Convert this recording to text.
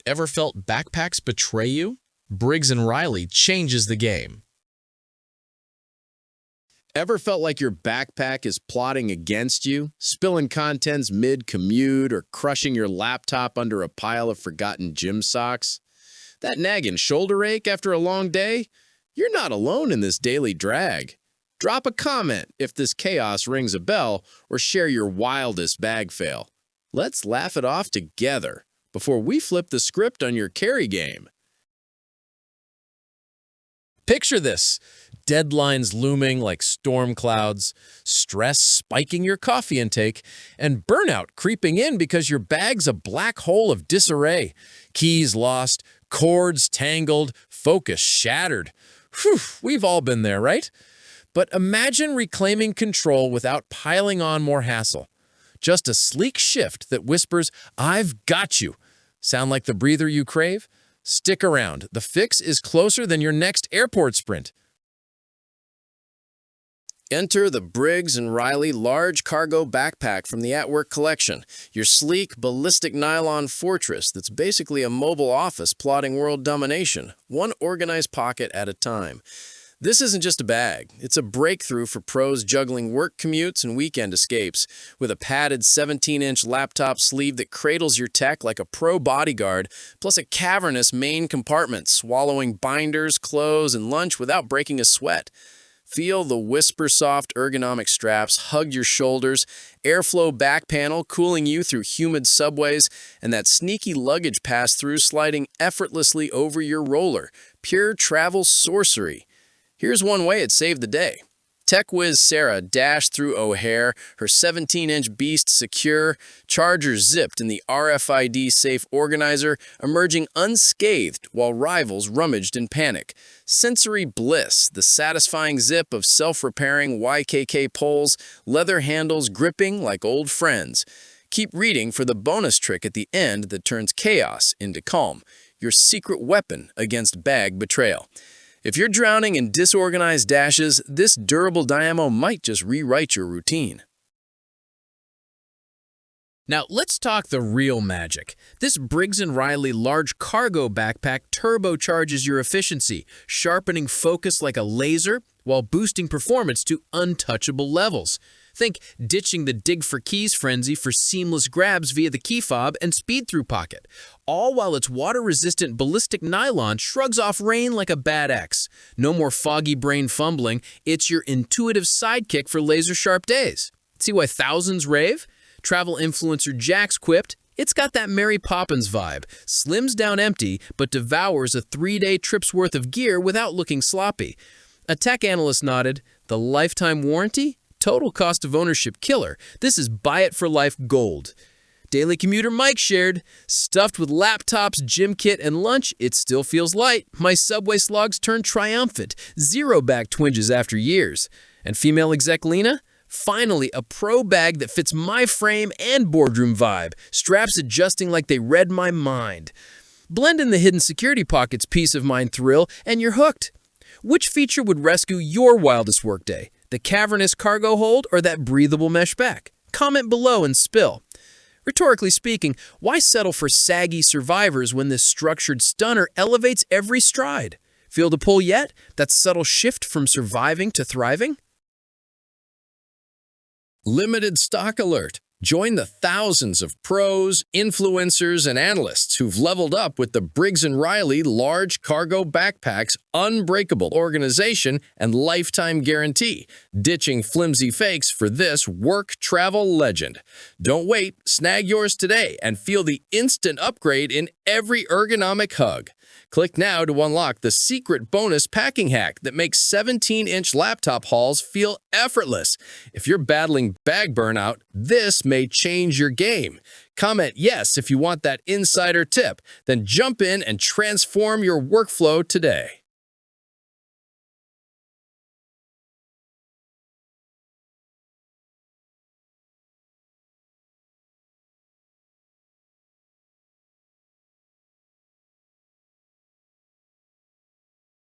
Ever felt backpacks betray you? Briggs & Riley changes the game. Ever felt like your backpack is plotting against you, spilling contents mid-commute or crushing your laptop under a pile of forgotten gym socks? That nagging shoulder ache after a long day? You're not alone in this daily drag. Drop a comment if this chaos rings a bell or share your wildest bag fail. Let's laugh it off together before we flip the script on your carry game. Picture this: deadlines looming like storm clouds, stress spiking your coffee intake, and burnout creeping in because your bag's a black hole of disarray. Keys lost, cords tangled, focus shattered. Whew, we've all been there, right? But imagine reclaiming control without piling on more hassle. Just a sleek shift that whispers, "I've got you." Sound like the breather you crave? Stick around. The fix is closer than your next airport sprint. Enter the Briggs & Riley large cargo backpack from the At-Work collection, your sleek, ballistic nylon fortress that's basically a mobile office plotting world domination, one organized pocket at a time. This isn't just a bag. It's a breakthrough for pros juggling work commutes and weekend escapes, with a padded 17-inch laptop sleeve that cradles your tech like a pro bodyguard, plus a cavernous main compartment swallowing binders, clothes, and lunch without breaking a sweat. Feel the whisper-soft ergonomic straps hug your shoulders, airflow back panel cooling you through humid subways, and that sneaky luggage pass-through sliding effortlessly over your roller. Pure travel sorcery. Here's one way it saved the day. Tech whiz Sarah dashed through O'Hare, her 17-inch beast secure, charger zipped in the RFID safe organizer, emerging unscathed while rivals rummaged in panic. Sensory bliss, the satisfying zip of self-repairing YKK poles, leather handles gripping like old friends. Keep reading for the bonus trick at the end that turns chaos into calm, your secret weapon against bag betrayal. If you're drowning in disorganized dashes, this durable dynamo might just rewrite your routine. Now, let's talk the real magic. This Briggs & Riley large cargo backpack turbocharges your efficiency, sharpening focus like a laser while boosting performance to untouchable levels. Think ditching the dig for keys frenzy for seamless grabs via the key fob and speed-through pocket, all while its water-resistant ballistic nylon shrugs off rain like a bad ex. No more foggy brain fumbling, it's your intuitive sidekick for laser-sharp days. See why thousands rave? Travel influencer Jax quipped, "It's got that Mary Poppins vibe, slims down empty but devours a 3-day trip's worth of gear without looking sloppy." A tech analyst nodded, "The lifetime warranty? Total cost of ownership killer. This is buy it for life gold." Daily commuter Mike shared, "Stuffed with laptops, gym kit, and lunch, it still feels light. My subway slogs turned triumphant. Zero back twinges after years." And female exec Lena, "Finally, a pro bag that fits my frame and boardroom vibe. Straps adjusting like they read my mind." Blend in the hidden security pockets peace of mind thrill, and you're hooked. Which feature would rescue your wildest workday? The cavernous cargo hold or that breathable mesh back? Comment below and spill. Rhetorically speaking, why settle for saggy survivors when this structured stunner elevates every stride? Feel the pull yet? That subtle shift from surviving to thriving? Limited stock alert. Join the thousands of pros, influencers, and analysts who've leveled up with the Briggs & Riley large cargo backpack's unbreakable organization and lifetime guarantee, ditching flimsy fakes for this work travel legend. Don't wait, snag yours today and feel the instant upgrade in every ergonomic hug. Click now to unlock the secret bonus packing hack that makes 17-inch laptop hauls feel effortless. If you're battling bag burnout, this may change your game. Comment yes if you want that insider tip, then jump in and transform your workflow today.